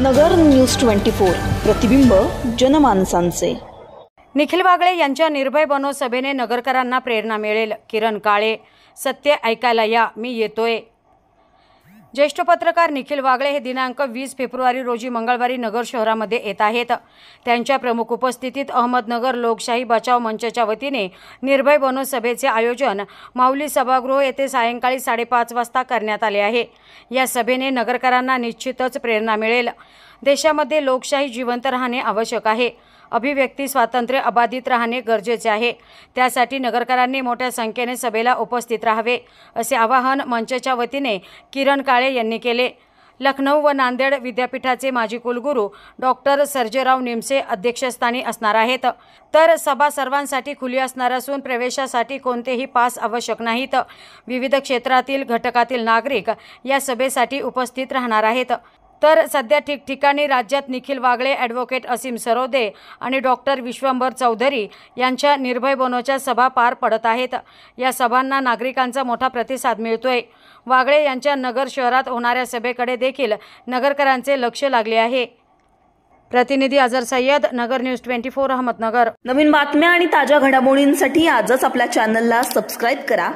नगर news 24 प्रतिबिंब जनमानसांचे। निखिल वागळे यांच्या निर्भय बनो सभेने नगरकरांना प्रेरणा मिळेल। किरण काळे, सत्य ऐकायला या, मी येतोय। ज्येष्ठ पत्रकार निखिल वागळे हे दिनांक 20 फेब्रुवारी रोजी मंगळवारी नगर शहरामध्ये येत आहेत। त्यांच्या प्रमुख उपस्थितीत अहमदनगर लोकशाही बचाव मंचच्या वतीने निर्भय बनो सभेचे आयोजन माऊली सभागृह येथे सायंकाळी 5:30 वाजता करण्यात आले आहे। या सभेने नगरकरांना निश्चितच प्रेरणा मिळेल। देशामध्ये लोकशाही जिवंत राहणे आवश्यक आहे। अभिव्यक्ती स्वातंत्र्य अबाधित राहणे गरजेचे आहे। त्यासाठी नगरकरांनी मोठ्या संख्येने सभेला उपस्थित राहावे, असे आवाहन मंचच्या वतीने किरण काळे यांनी केले। लखनौ व नांदेड विद्यापीठाचे माजी कुलगुरू डॉक्टर सर्जेराव निमसे अध्यक्षस्थानी असणार आहेत। तर सभा सर्वांसाठी खुली असणार असून प्रवेशासाठी कोणतेही पास आवश्यक नाहीत। विविध क्षेत्रातील घटकातील नागरिक या सभेसाठी उपस्थित राहणार आहेत। तर सध्या ठिकठिकाणी राज्यात निखिल वागळे, ॲडव्होकेट असीम सरोदे आणि डॉक्टर विश्वंभर चौधरी यांच्या निर्भय बनोच्या सभा पार पडत आहेत। या सभांना नागरिकांचा मोठा प्रतिसाद मिळतोय। वागळे यांच्या नगर शहरात होणाऱ्या सभेकडे देखील नगरकरांचे लक्ष लागले आहे। प्रतिनिधी अजर सय्यद, नगर न्यूज 24 अहमदनगर। नवीन बातम्या आणि ताज्या घडामोडींसाठी आजच आपल्या चॅनलला सबस्क्राइब करा।